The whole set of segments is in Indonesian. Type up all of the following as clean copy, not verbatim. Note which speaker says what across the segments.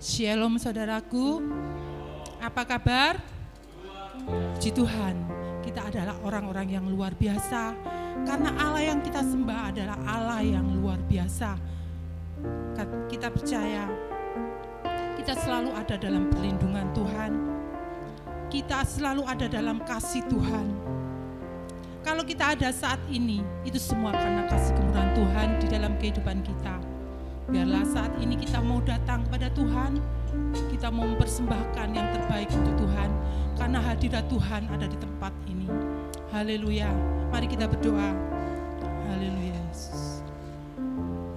Speaker 1: Shalom saudaraku, apa kabar? Puji Tuhan, kita adalah orang-orang yang luar biasa karena Allah yang kita sembah adalah Allah yang luar biasa. Kita percaya kita selalu ada dalam perlindungan Tuhan, kita selalu ada dalam kasih Tuhan. Kalau kita ada saat ini, itu semua karena kasih kemurahan Tuhan di dalam kehidupan kita. Biarlah saat ini kita mau datang kepada Tuhan, kita mau mempersembahkan yang terbaik untuk Tuhan, karena hadirat Tuhan ada di tempat ini. Haleluya, mari kita berdoa. Haleluya Yesus.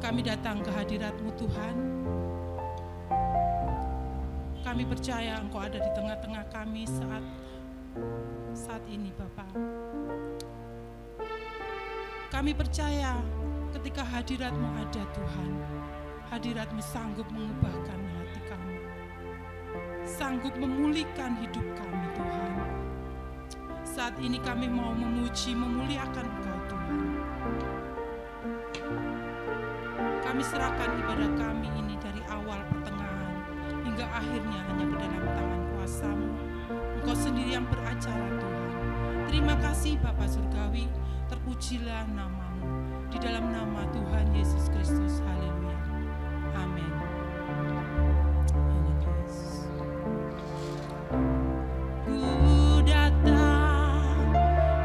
Speaker 1: Kami datang ke hadirat-Mu Tuhan. Kami percaya Engkau ada di tengah-tengah kami saat ini Bapa. Kami percaya ketika hadirat-Mu ada Tuhan, hadirat-Mu sanggup mengubahkan hati kami, sanggup memulihkan hidup kami Tuhan. Saat ini kami mau memuji, memuliakan Engkau Tuhan. Kami serahkan ibadah kami ini dari awal pertengahan hingga akhirnya hanya ke dalam tangan kuasa-Mu. Engkau sendiri yang beracara Tuhan. Terima kasih Bapa Surgawi, terpujilah nama-Mu di dalam nama Tuhan Yesus Kristus. Haleluya. Amin. Ku datang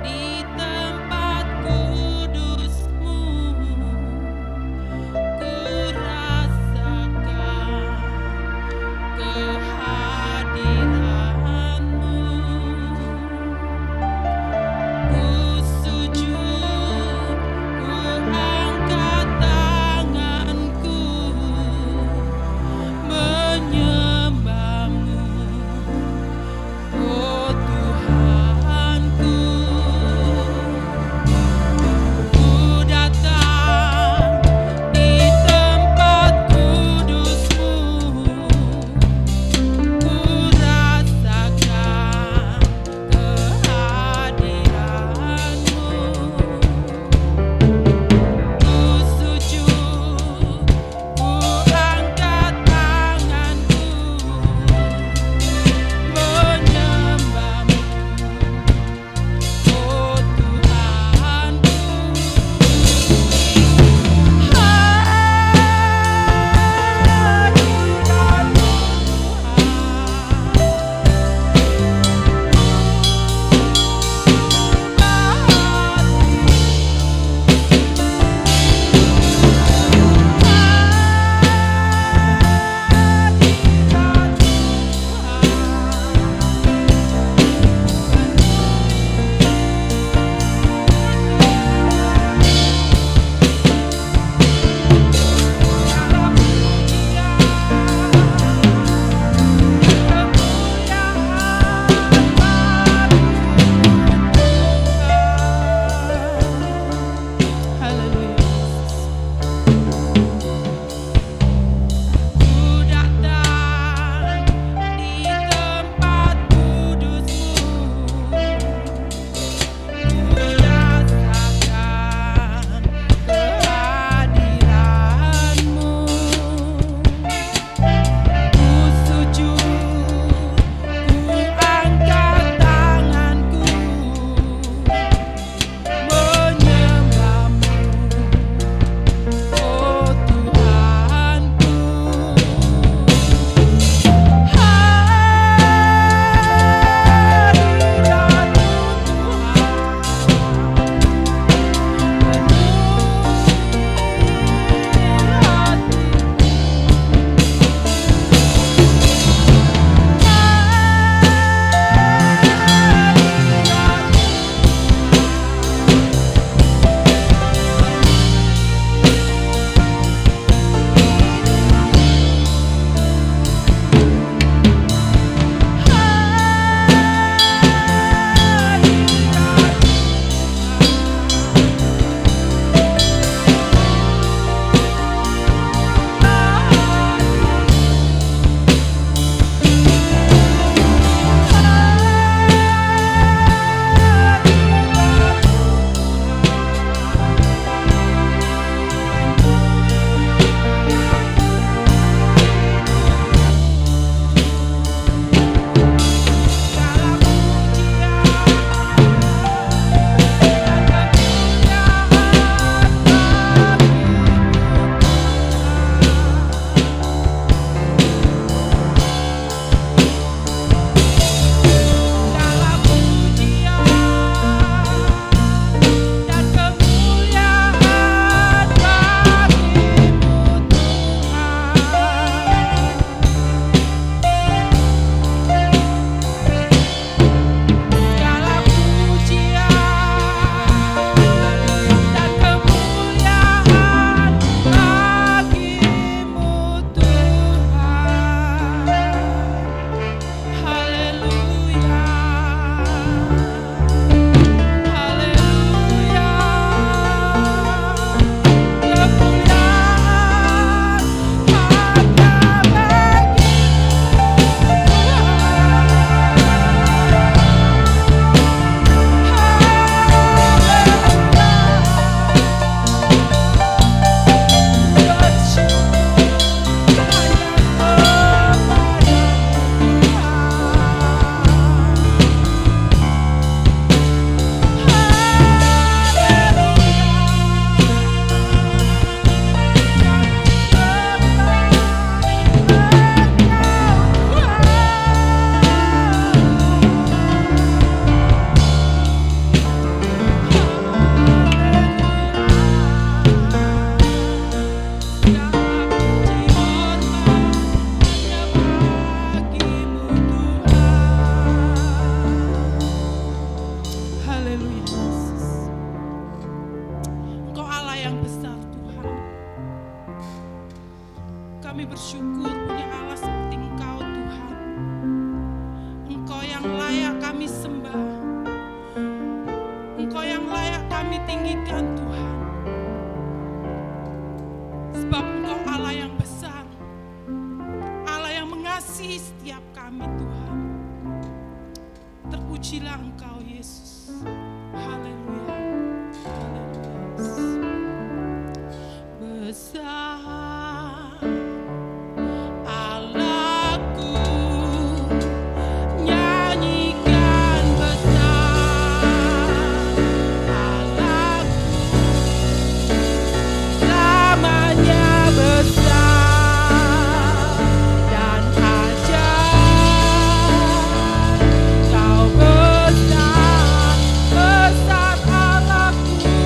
Speaker 1: di tempat kudus-Mu, ku rasakan kehadiran-Mu, ku sujud, ku angkat tanganku. kami bersyukur punya Allah seperti Engkau Tuhan. Engkau yang layak kami sembah, Engkau yang layak kami tinggikan Tuhan. Sebab Engkau Allah yang besar, Allah yang mengasihi setiap kami Tuhan. Terpujilah Engkau Yesus. Haleluya. Haleluya. Besar Allahku, nyanyikan besar Allahku, namanya besar dan ajaib. Kau besar, besar Allahku.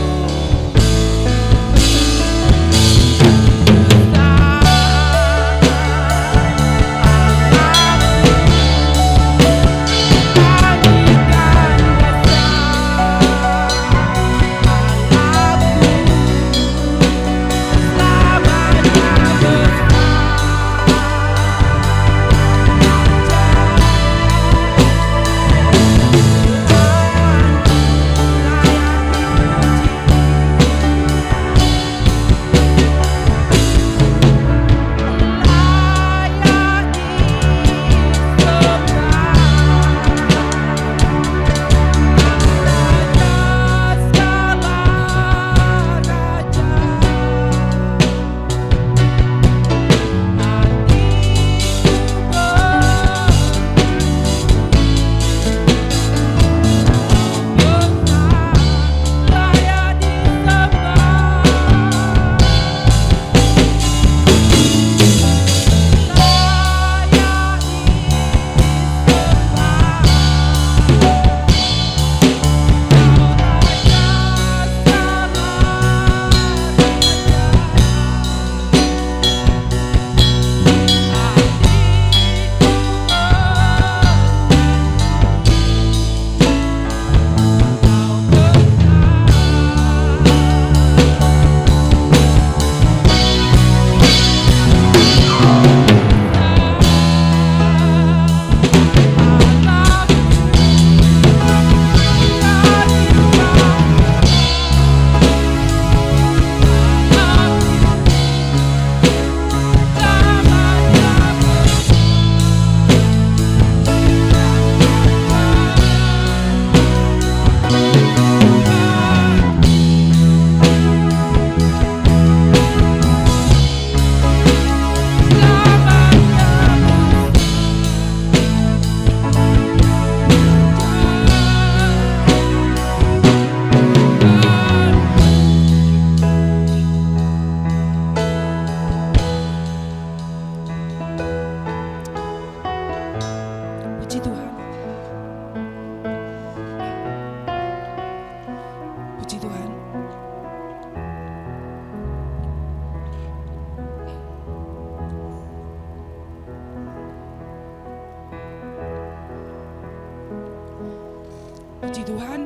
Speaker 1: Puji Tuhan.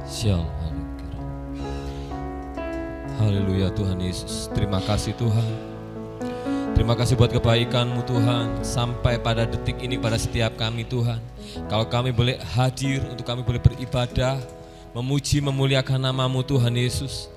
Speaker 2: Shalom. Haleluya Tuhan Yesus. Terima kasih Tuhan. Terima kasih buat kebaikan-Mu Tuhan. Sampai pada detik ini pada setiap kami Tuhan. Kalau kami boleh hadir, untuk kami boleh beribadah, memuji, memuliakan nama-Mu Tuhan Yesus.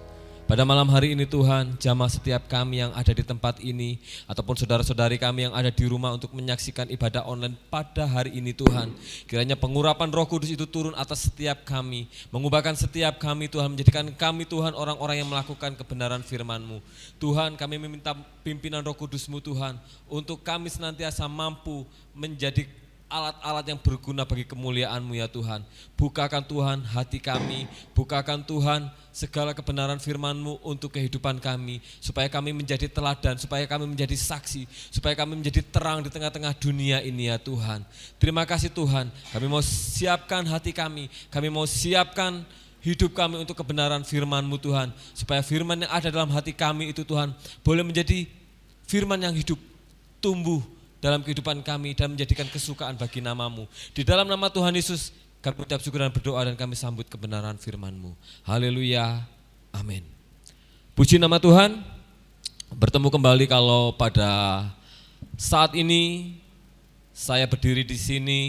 Speaker 2: Pada malam hari ini Tuhan, jamah setiap kami yang ada di tempat ini, ataupun saudara-saudari kami yang ada di rumah untuk menyaksikan ibadah online pada hari ini Tuhan. Kiranya pengurapan Roh Kudus itu turun atas setiap kami, mengubahkan setiap kami Tuhan, menjadikan kami Tuhan orang-orang yang melakukan kebenaran firman-Mu. Tuhan, kami meminta pimpinan Roh Kudus-Mu Tuhan, untuk kami senantiasa mampu menjadi alat-alat yang berguna bagi kemuliaan-Mu ya Tuhan. Bukakan Tuhan hati kami, bukakan Tuhan segala kebenaran firman-Mu untuk kehidupan kami, supaya kami menjadi teladan, supaya kami menjadi saksi, supaya kami menjadi terang di tengah-tengah dunia ini ya Tuhan. Terima kasih Tuhan, kami mau siapkan hati kami mau siapkan hidup kami untuk kebenaran firman-Mu Tuhan, supaya firman yang ada dalam hati kami itu Tuhan boleh menjadi firman yang hidup, tumbuh dalam kehidupan kami dan menjadikan kesukaan bagi nama-Mu. Di dalam nama Tuhan Yesus kami ucap syukur dan berdoa dan kami sambut kebenaran firman-Mu. Haleluya, amin. Puji nama Tuhan, bertemu kembali kalau pada saat ini saya berdiri di sini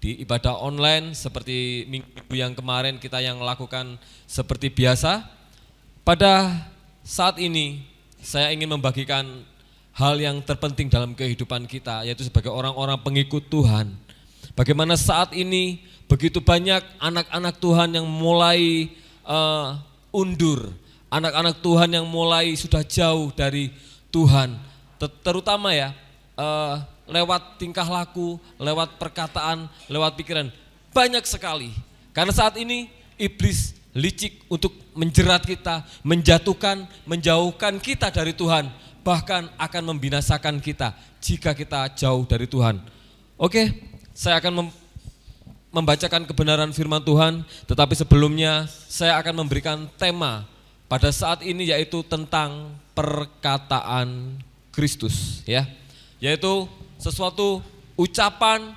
Speaker 2: di ibadah online seperti minggu yang kemarin kita yang lakukan seperti biasa. Pada saat ini saya ingin membagikan hal yang terpenting dalam kehidupan kita, yaitu sebagai orang-orang pengikut Tuhan. Bagaimana saat ini begitu banyak anak-anak Tuhan yang mulai undur, anak-anak Tuhan yang mulai sudah jauh dari Tuhan, terutama ya lewat tingkah laku, lewat perkataan, lewat pikiran, banyak sekali. Karena saat ini iblis licik untuk menjerat kita, menjatuhkan, menjauhkan kita dari Tuhan, bahkan akan membinasakan kita jika kita jauh dari Tuhan. Oke, saya akan membacakan kebenaran firman Tuhan, tetapi sebelumnya saya akan memberikan tema pada saat ini yaitu tentang perkataan Kristus, ya. Yaitu sesuatu ucapan,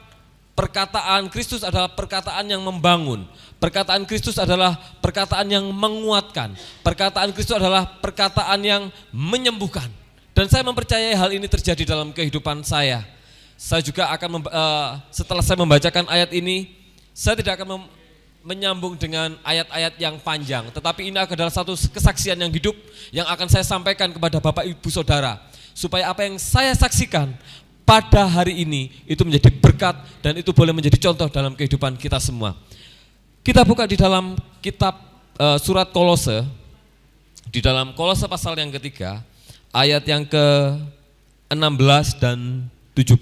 Speaker 2: perkataan Kristus adalah perkataan yang membangun. Perkataan Kristus adalah perkataan yang menguatkan. Perkataan Kristus adalah perkataan yang menyembuhkan. Dan saya mempercayai hal ini terjadi dalam kehidupan saya. Saya juga akan setelah saya membacakan ayat ini, saya tidak akan menyambung dengan ayat-ayat yang panjang, tetapi ini adalah satu kesaksian yang hidup yang akan saya sampaikan kepada Bapak Ibu Saudara, supaya apa yang saya saksikan pada hari ini itu menjadi berkat dan itu boleh menjadi contoh dalam kehidupan kita semua. Kita buka di dalam kitab surat Kolose, di dalam Kolose pasal yang ketiga, ayat yang ke-16 dan 17.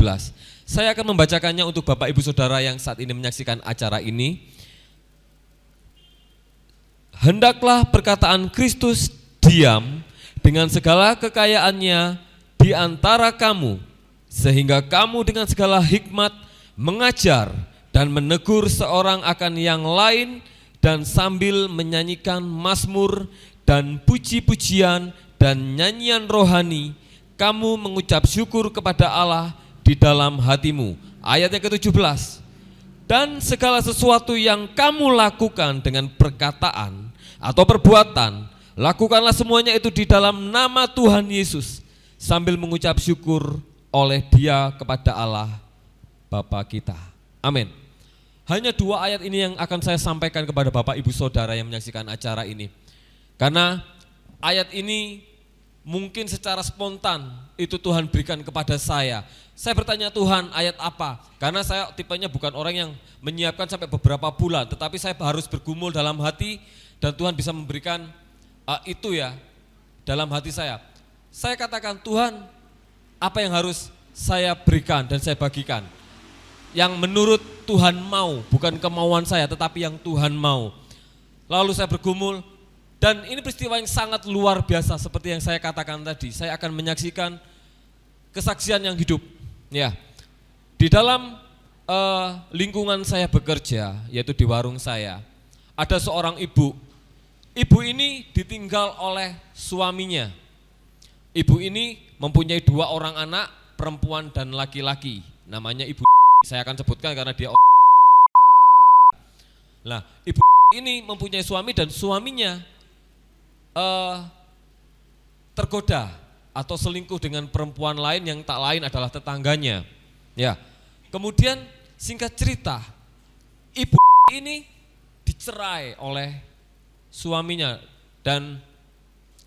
Speaker 2: Saya akan membacakannya untuk Bapak Ibu Saudara yang saat ini menyaksikan acara ini. Hendaklah perkataan Kristus diam dengan segala kekayaannya di antara kamu, sehingga kamu dengan segala hikmat mengajar dan menegur seorang akan yang lain, dan sambil menyanyikan mazmur dan puji-pujian dan nyanyian rohani, kamu mengucap syukur kepada Allah di dalam hatimu. Ayat yang ke-17. Dan segala sesuatu yang kamu lakukan dengan perkataan atau perbuatan, lakukanlah semuanya itu di dalam nama Tuhan Yesus, sambil mengucap syukur oleh Dia kepada Allah Bapa kita. Amin. Hanya 2 ayat ini yang akan saya sampaikan kepada Bapak Ibu Saudara yang menyaksikan acara ini. Karena ayat ini mungkin secara spontan itu Tuhan berikan kepada saya. Saya bertanya, Tuhan, ayat apa? Karena saya tipenya bukan orang yang menyiapkan sampai beberapa bulan, tetapi saya harus bergumul dalam hati dan Tuhan bisa memberikan itu ya dalam hati saya. Saya katakan, Tuhan, apa yang harus saya berikan dan saya bagikan? Yang menurut Tuhan mau, bukan kemauan saya, tetapi yang Tuhan mau. Lalu saya bergumul, dan ini peristiwa yang sangat luar biasa seperti yang saya katakan tadi. Saya akan menyaksikan kesaksian yang hidup. Ya, di dalam lingkungan saya bekerja, yaitu di warung saya, ada seorang ibu. Ibu ini ditinggal oleh suaminya. Ibu ini mempunyai 2 orang anak, perempuan dan laki-laki. Namanya Ibu. Saya akan sebutkan karena dia. Nah, ibu ini mempunyai suami dan suaminya tergoda atau selingkuh dengan perempuan lain yang tak lain adalah tetangganya. Ya. Kemudian singkat cerita, ibu ini dicerai oleh suaminya dan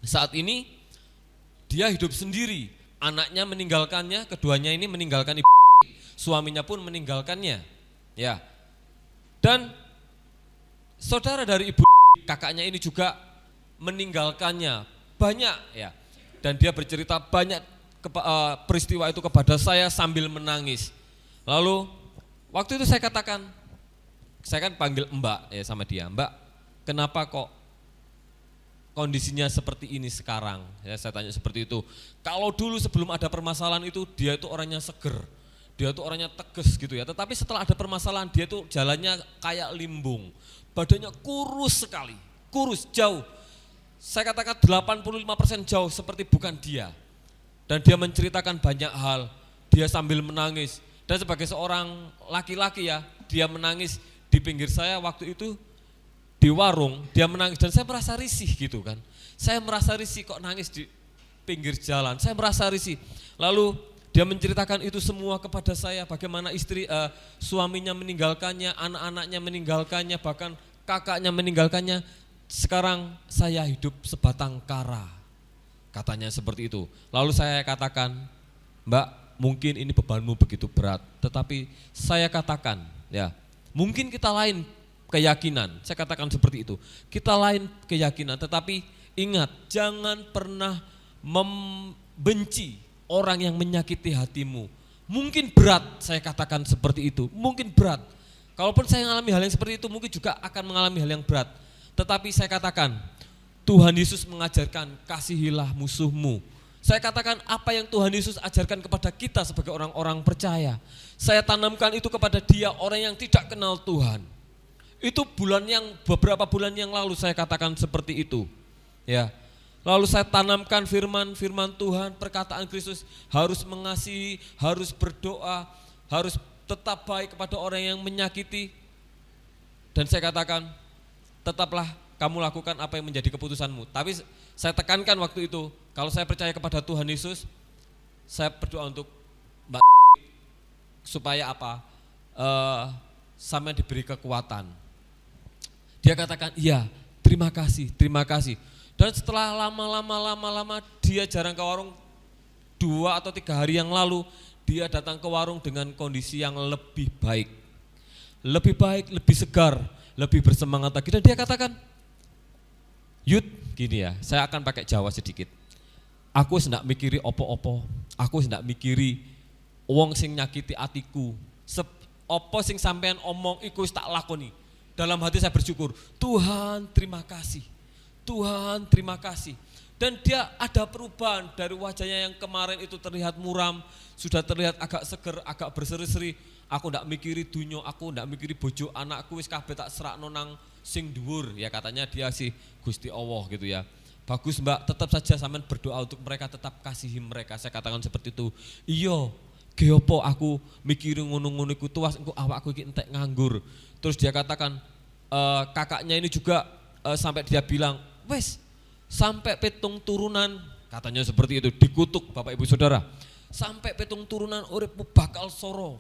Speaker 2: saat ini dia hidup sendiri. Anaknya meninggalkannya, keduanya ini meninggalkan ibu. Suaminya pun meninggalkannya, ya. Dan saudara dari ibu, kakaknya ini juga meninggalkannya banyak, ya. Dan dia bercerita banyak peristiwa itu kepada saya sambil menangis. Lalu waktu itu saya katakan, saya kan panggil Mbak ya sama dia, Mbak, kenapa kok kondisinya seperti ini sekarang? Ya, saya tanya seperti itu. Kalau dulu sebelum ada permasalahan itu dia itu orangnya seger. Dia tuh orangnya tegas gitu ya, tetapi setelah ada permasalahan dia tuh jalannya kayak limbung, badannya kurus sekali, kurus jauh. Saya katakan 85% jauh seperti bukan dia. Dan dia menceritakan banyak hal. dia sambil menangis. Dan sebagai seorang laki-laki ya, dia menangis di pinggir saya waktu itu di warung, dia menangis dan saya merasa risih gitu kan. Saya merasa risih kok nangis di pinggir jalan, saya merasa risih. Lalu dia menceritakan itu semua kepada saya, bagaimana suaminya meninggalkannya, anak-anaknya meninggalkannya, bahkan kakaknya meninggalkannya. Sekarang saya hidup sebatang kara, katanya seperti itu. Lalu saya katakan, Mbak, mungkin ini bebanmu begitu berat, tetapi saya katakan ya, mungkin kita lain keyakinan, saya katakan seperti itu. Kita lain keyakinan, tetapi ingat, jangan pernah membenci orang yang menyakiti hatimu. Mungkin berat, saya katakan seperti itu, mungkin berat. Kalaupun saya mengalami hal yang seperti itu, mungkin juga akan mengalami hal yang berat. Tetapi saya katakan, Tuhan Yesus mengajarkan, kasihilah musuhmu. Saya katakan apa yang Tuhan Yesus ajarkan kepada kita sebagai orang-orang percaya. Saya tanamkan itu kepada dia, orang yang tidak kenal Tuhan. Itu beberapa bulan yang lalu saya katakan seperti itu. Ya. Lalu saya tanamkan firman Tuhan, perkataan Kristus, harus mengasihi, harus berdoa, harus tetap baik kepada orang yang menyakiti. Dan saya katakan, tetaplah kamu lakukan apa yang menjadi keputusanmu. Tapi saya tekankan waktu itu, kalau saya percaya kepada Tuhan Yesus, saya berdoa untuk Mbak supaya apa? Sampai diberi kekuatan. Dia katakan, iya, terima kasih. Dan setelah lama dia jarang ke warung, 2 atau 3 hari yang lalu, dia datang ke warung dengan kondisi yang lebih baik, lebih segar, lebih bersemangat lagi. Dan dia katakan, Yud, gini ya, saya akan pakai Jawa sedikit. Aku hendak mikiri opo-opo, aku hendak mikiri wong sing nyakiti atiku. Opo sing sampean omong iku tak lakoni. Dalam hati saya bersyukur, Tuhan terima kasih. Tuhan terima kasih. Dan dia ada perubahan dari wajahnya yang kemarin itu terlihat muram, sudah terlihat agak seger, agak berseri-seri. Aku ndak mikiri dunyo, aku ndak mikiri bojo anakku, wis kabeh tak serakno nang sing dhuwur. Ya katanya dia sih Gusti Allah gitu ya. Bagus Mbak, tetap saja sampean berdoa untuk mereka, tetap kasihi mereka. Saya katakan seperti itu. Iya, ge opo aku mikiri ngono-ngono iku tuwas engko awakku iki entek nganggur. Terus dia katakan kakaknya ini juga sampai dia bilang, wes sampai 7 turunan, katanya seperti itu, dikutuk Bapak Ibu Saudara. Sampai 7 turunan uripmu bakal soro.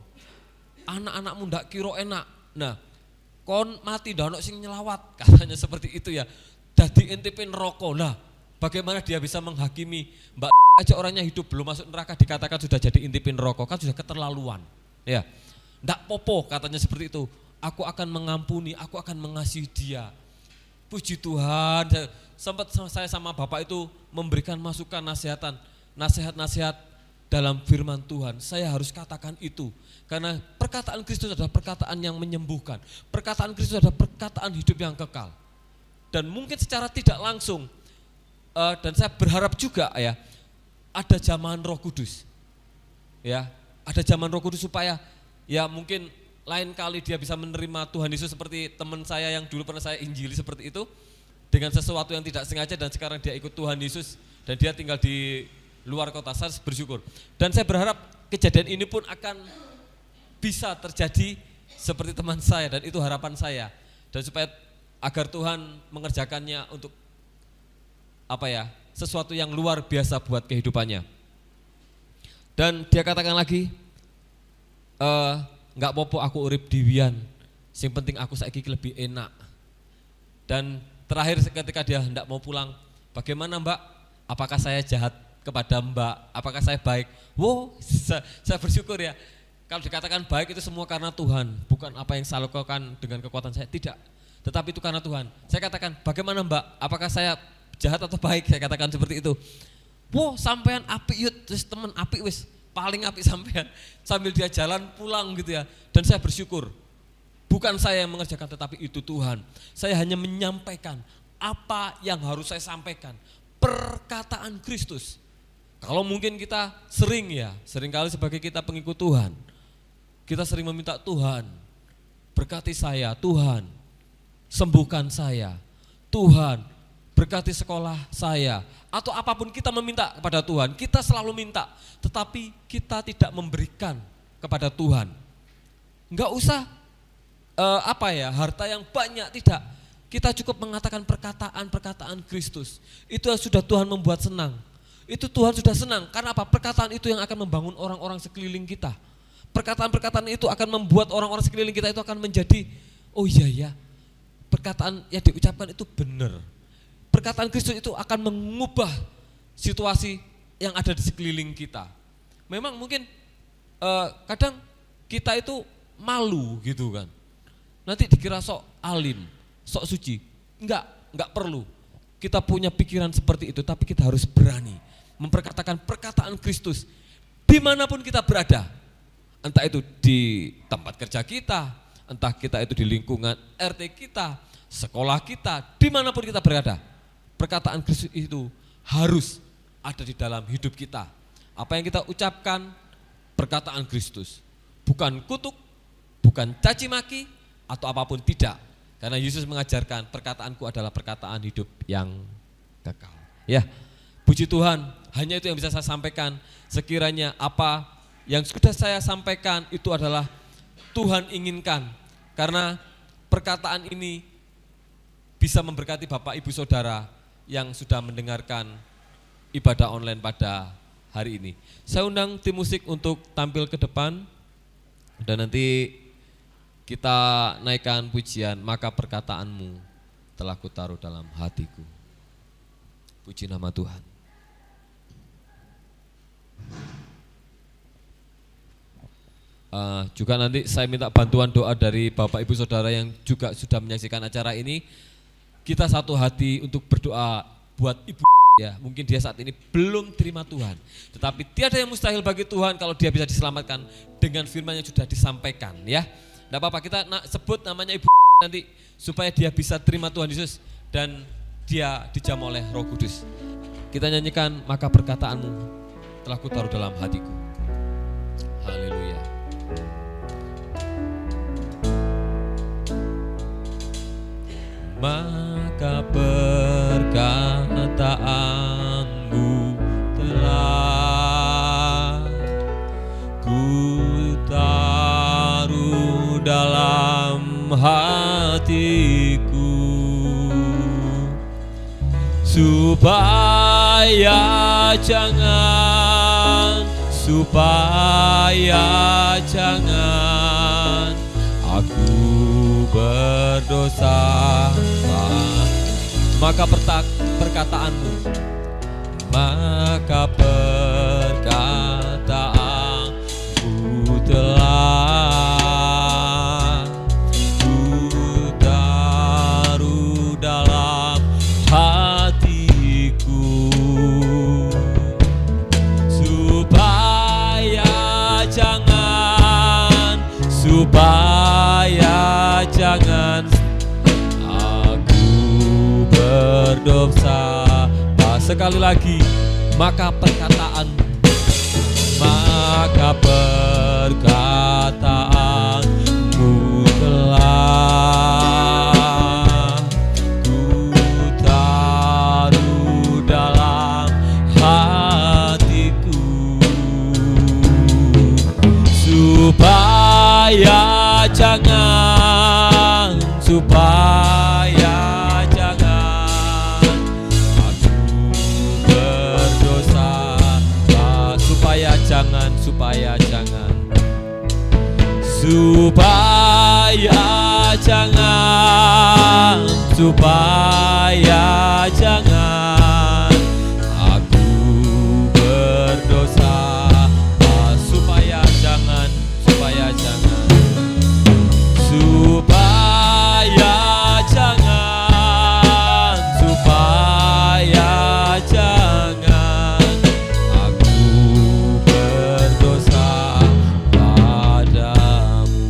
Speaker 2: Anak-anakmu ndak kira enak. Nah, kon mati ndak ono sing nyelawat, katanya seperti itu ya. Dadi intipin neraka. Lah, bagaimana dia bisa menghakimi Mbak aja orangnya hidup belum masuk neraka dikatakan sudah jadi intipin neraka, kan sudah keterlaluan. Ya. Ndak popo, katanya seperti itu. Aku akan mengampuni, aku akan mengasihi dia. Puji Tuhan, sempat saya sama Bapak itu memberikan masukan, nasihat-nasihat dalam firman Tuhan. Saya harus katakan itu, karena perkataan Kristus adalah perkataan yang menyembuhkan. Perkataan Kristus adalah perkataan hidup yang kekal. Dan mungkin secara tidak langsung, dan saya berharap juga ya, ada zaman Roh Kudus. Ya, ada zaman Roh Kudus supaya ya mungkin lain kali dia bisa menerima Tuhan Yesus seperti teman saya yang dulu pernah saya injili seperti itu, dengan sesuatu yang tidak sengaja, dan sekarang dia ikut Tuhan Yesus dan dia tinggal di luar kota. Saya bersyukur. Dan saya berharap kejadian ini pun akan bisa terjadi seperti teman saya, dan itu harapan saya. Dan supaya agar Tuhan mengerjakannya untuk sesuatu yang luar biasa buat kehidupannya. Dan dia katakan lagi, enggak apa-apa aku urip diwian, sing penting aku saiki lebih enak. Dan terakhir ketika dia hendak mau pulang, bagaimana Mbak? Apakah saya jahat kepada Mbak? Apakah saya baik? Wow, saya bersyukur ya. Kalau dikatakan baik itu semua karena Tuhan, bukan apa yang saya lakukan dengan kekuatan saya, tidak. Tetapi itu karena Tuhan. Saya katakan, bagaimana Mbak? Apakah saya jahat atau baik? Saya katakan seperti itu. Wow, sampean apik yut, terus teman apik wis, paling apik sampean. Sambil dia jalan pulang gitu ya. Dan saya bersyukur. Bukan saya yang mengerjakan, tetapi itu Tuhan. Saya hanya menyampaikan apa yang harus saya sampaikan. Perkataan Kristus. Kalau mungkin kita seringkali sebagai kita pengikut Tuhan, kita sering meminta Tuhan, berkati saya, Tuhan, sembuhkan saya, Tuhan, berkati sekolah saya, atau apapun kita meminta kepada Tuhan, kita selalu minta, tetapi kita tidak memberikan kepada Tuhan. Enggak usah harta yang banyak, tidak. Kita cukup mengatakan perkataan Kristus. Itu sudah Tuhan membuat senang. Itu Tuhan sudah senang, karena apa? Perkataan itu yang akan membangun orang-orang sekeliling kita. Perkataan-perkataan itu akan membuat orang-orang sekeliling kita itu akan menjadi, oh iya ya, perkataan yang diucapkan itu benar. Perkataan Kristus itu akan mengubah situasi yang ada di sekeliling kita. Memang mungkin kadang kita itu malu gitu kan. Nanti dikira sok alim, sok suci. Enggak perlu. Kita punya pikiran seperti itu, tapi kita harus berani memperkatakan perkataan Kristus dimanapun kita berada. Entah itu di tempat kerja kita, entah kita itu di lingkungan RT kita, sekolah kita, dimanapun kita berada. Perkataan Kristus itu harus ada di dalam hidup kita. Apa yang kita ucapkan, perkataan Kristus. Bukan kutuk, bukan caci maki, atau apapun, tidak. Karena Yesus mengajarkan perkataanku adalah perkataan hidup yang kekal. Ya, puji Tuhan, hanya itu yang bisa saya sampaikan. Sekiranya apa yang sudah saya sampaikan itu adalah Tuhan inginkan. Karena perkataan ini bisa memberkati Bapak Ibu Saudara yang sudah mendengarkan ibadah online pada hari ini. Saya undang tim musik untuk tampil ke depan dan nanti kita naikkan pujian, maka perkataanmu telah kutaruh dalam hatiku. Puji nama Tuhan. Juga nanti saya minta bantuan doa dari Bapak Ibu Saudara yang juga sudah menyaksikan acara ini. Kita satu hati untuk berdoa buat ibu ya, mungkin dia saat ini belum terima Tuhan, tetapi tiada yang mustahil bagi Tuhan kalau dia bisa diselamatkan dengan firman yang sudah disampaikan ya. Tidak apa-apa, kita sebut namanya ibu nanti supaya dia bisa terima Tuhan Yesus dan dia dijamah oleh Roh Kudus. Kita nyanyikan maka perkataanmu telah kutaruh dalam hatiku. Haleluya. Maka perkataanmu telah kutaruh dalam hatiku, supaya jangan aku berdosa. Maka perkataanmu, maka perkataanmu telah kutaruh dalam hatiku, supaya jangan berdosa. Sekali lagi, maka perkataanmu telah kutaruh dalam hatiku, supaya jangan supaya jangan aku berdosa, supaya jangan aku berdosa padamu.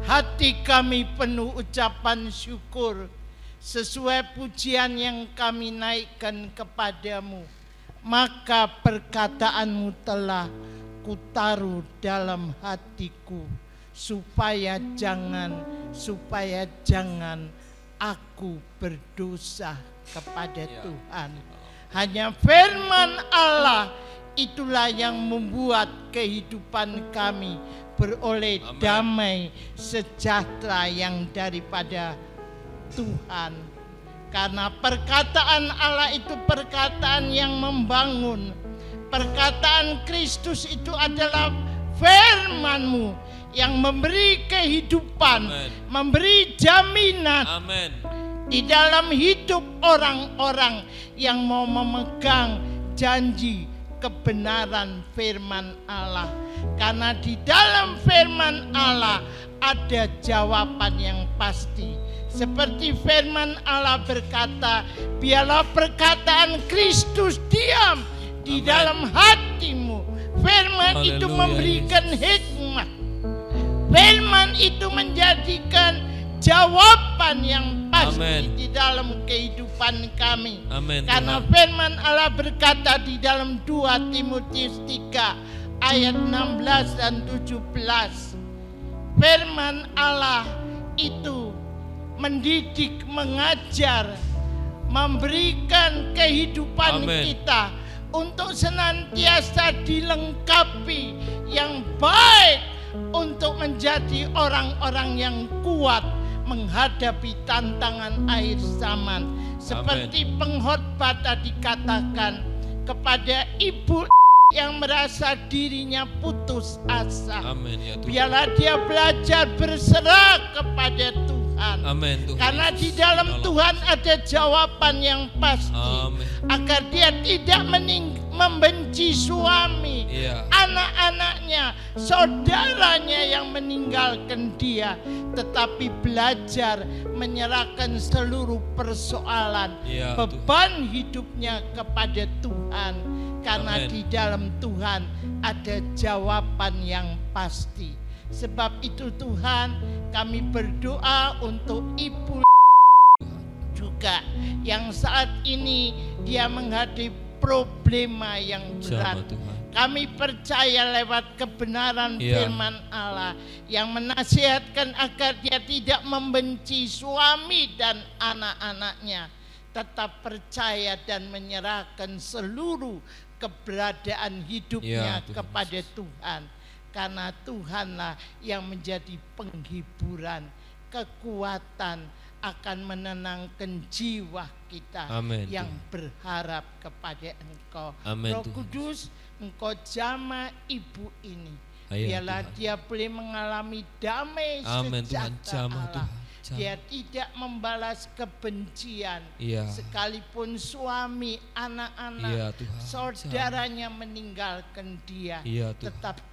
Speaker 3: Hati kami penuh ucapan syukur sesuai pujian yang kami naikkan kepadamu. Maka perkataanmu telah kutaruh dalam hatiku supaya jangan aku berdosa kepada Tuhan. Hanya firman Allah itulah yang membuat kehidupan kami beroleh damai sejahtera yang daripada Tuhan. Karena perkataan Allah itu perkataan yang membangun. Perkataan Kristus itu adalah firman-Mu yang memberi kehidupan, memberi jaminan di dalam hidup orang-orang yang mau memegang janji kebenaran firman Allah. Karena di dalam firman Allah ada jawaban yang pasti. Seperti firman Allah berkata, biarlah perkataan Kristus diam di dalam hatimu. Firman itu memberikan hikmat. Firman itu menjadikan jawaban yang pasti di dalam kehidupan kami. Karena firman Allah berkata di dalam 2 Timotius 3 ayat 16 dan 17. Firman Allah itu mendidik, mengajar, memberikan kehidupan kita untuk senantiasa dilengkapi yang baik untuk menjadi orang-orang yang kuat menghadapi tantangan akhir zaman. Seperti pengkhotbah tadi katakan kepada ibu yang merasa dirinya putus asa. Biarlah dia belajar berserah kepada Tuhan. Karena di dalam Tuhan ada jawaban yang pasti. Agar dia tidak membenci suami, anak-anaknya, saudaranya yang meninggalkan dia, tetapi belajar menyerahkan seluruh persoalan, beban hidupnya kepada Tuhan. Karena di dalam Tuhan ada jawaban yang pasti. Sebab itu Tuhan, kami berdoa untuk Ibu juga yang saat ini dia menghadapi problema yang berat. Kami percaya lewat kebenaran firman Allah yang menasihatkan agar dia tidak membenci suami dan anak-anaknya, tetap percaya dan menyerahkan seluruh keberadaan hidupnya kepada Tuhan. Karena Tuhanlah yang menjadi penghiburan, kekuatan, akan menenangkan jiwa kita yang berharap kepada Engkau. Roh Kudus, Engkau jamah ibu ini. Biarlah dia boleh mengalami damai sejahtera Allah. Dia tidak membalas kebencian, sekalipun suami, anak-anak, saudaranya meninggalkan dia, tetap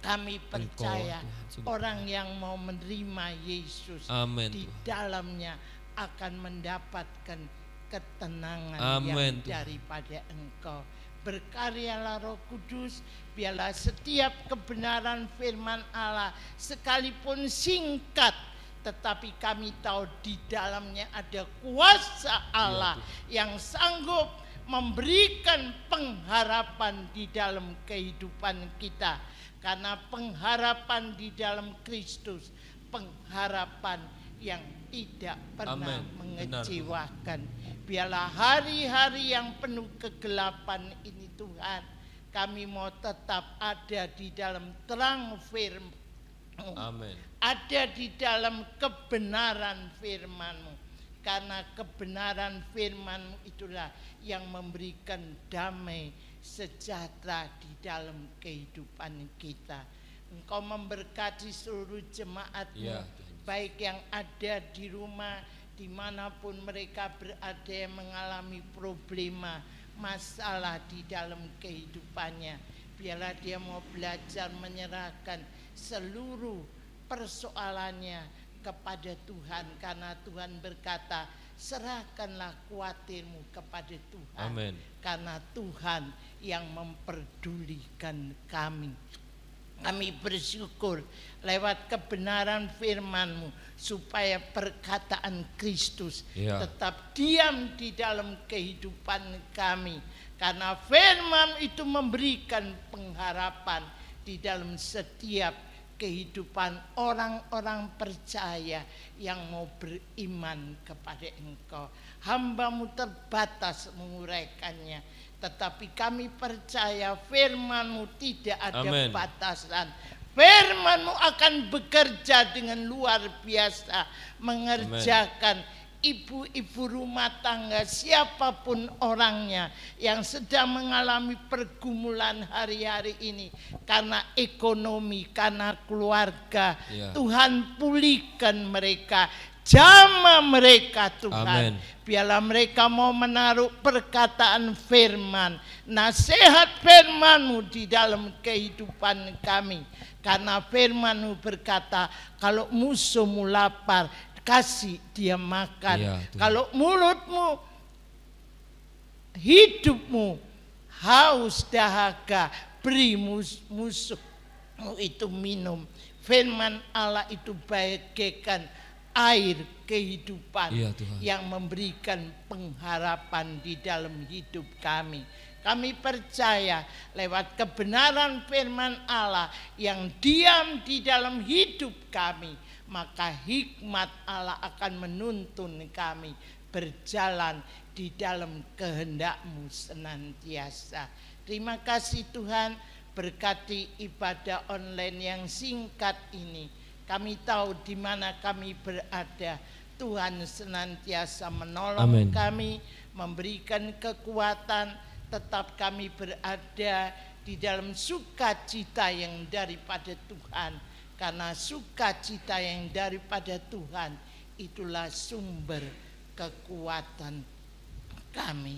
Speaker 3: kami percaya orang yang mau menerima Yesus di dalamnya akan mendapatkan ketenangan yang daripada Engkau. Berkaryalah Roh Kudus, biarlah setiap kebenaran firman Allah sekalipun singkat, tetapi kami tahu di dalamnya ada kuasa Allah yang sanggup memberikan pengharapan di dalam kehidupan kita. Karena pengharapan di dalam Kristus, pengharapan yang tidak pernah mengecewakan. Biarlah hari-hari yang penuh kegelapan ini Tuhan, kami mau tetap ada di dalam terang firman, ada di dalam kebenaran firman-Mu. Karena kebenaran firman-Mu itulah yang memberikan damai sejahtera di dalam kehidupan kita. Engkau memberkati seluruh jemaat-Mu, baik yang ada di rumah, dimanapun mereka berada, yang mengalami problema, masalah di dalam kehidupannya. Biarlah dia mau belajar menyerahkan seluruh persoalannya kepada Tuhan. Karena Tuhan berkata, serahkanlah khawatirmu kepada Tuhan. Karena Tuhan yang memperdulikan kami. Kami bersyukur lewat kebenaran firman-Mu supaya perkataan Kristus tetap diam di dalam kehidupan kami. Karena firman itu memberikan pengharapan di dalam setiap kehidupan orang-orang percaya yang mau beriman kepada Engkau. Hamba-Mu terbatas menguraikannya, tetapi kami percaya firman-Mu tidak ada
Speaker 2: Amen.
Speaker 3: batasan. Firman-Mu akan bekerja dengan luar biasa, mengerjakan ibu-ibu rumah tangga, siapapun orangnya yang sedang mengalami pergumulan hari-hari ini karena ekonomi, karena keluarga.
Speaker 2: Ya.
Speaker 3: Tuhan pulihkan mereka, jamah mereka Tuhan.
Speaker 2: Amen.
Speaker 3: Biarlah mereka mau menaruh perkataan firman, nasihat firman-Mu di dalam kehidupan kami. Karena firman-Mu berkata, kalau musuhmu lapar, kasih dia makan.
Speaker 2: Ya,
Speaker 3: kalau mulutmu, hidupmu haus dahaga, beri musuhmu itu minum. Firman Allah itu bagaikan air kehidupan,
Speaker 2: Ya, Tuhan.
Speaker 3: yang memberikan pengharapan di dalam hidup kami. Kami percaya lewat kebenaran firman Allah yang diam di dalam hidup kami, maka hikmat Allah akan menuntun kami berjalan di dalam kehendak-Mu senantiasa. Terima kasih Tuhan, berkati ibadah online yang singkat ini. Kami tahu di mana kami berada. Tuhan senantiasa menolong
Speaker 2: Amen.
Speaker 3: kami, memberikan kekuatan. Tetap kami berada di dalam sukacita yang daripada Tuhan. Karena sukacita yang daripada Tuhan itulah sumber kekuatan kami.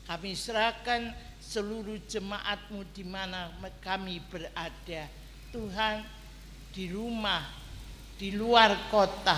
Speaker 3: Kami serahkan seluruh jemaat-Mu di mana kami berada. Tuhan, di rumah, di luar kota,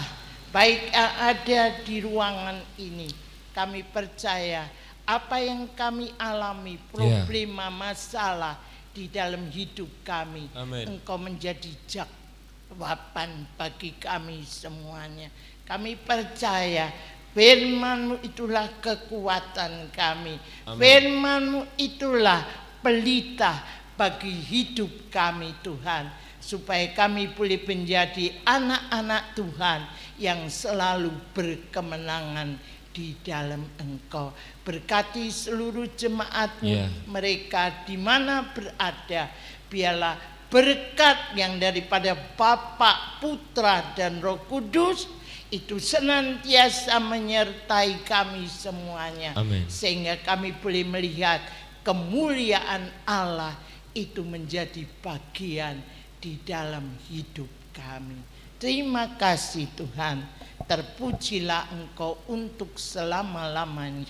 Speaker 3: baik yang ada di ruangan ini, kami percaya apa yang kami alami, problema, masalah di dalam hidup kami,
Speaker 2: Amen.
Speaker 3: Engkau menjadi jawaban bagi kami semuanya. Kami percaya firman-Mu itulah kekuatan kami.
Speaker 2: Amen.
Speaker 3: Firman-Mu itulah pelita bagi hidup kami Tuhan, supaya kami boleh menjadi anak-anak Tuhan yang selalu berkemenangan di dalam Engkau. Berkati seluruh jemaat-Mu,
Speaker 2: Ya.
Speaker 3: mereka di mana berada, biarlah berkat yang daripada Bapa, Putra dan Roh Kudus itu senantiasa menyertai kami semuanya.
Speaker 2: Amin.
Speaker 3: Sehingga kami boleh melihat kemuliaan Allah itu menjadi bagian di dalam hidup kami. Terima kasih Tuhan, terpujilah Engkau untuk selama-lamanya.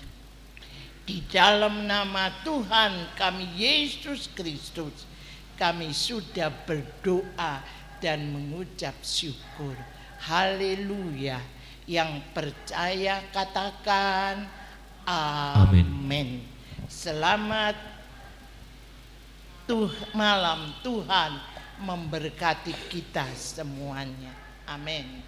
Speaker 3: Di dalam nama Tuhan kami Yesus Kristus, kami sudah berdoa dan mengucap syukur. Haleluya. Yang percaya katakan amin. Selamat malam, Tuhan memberkati kita semuanya. Amin.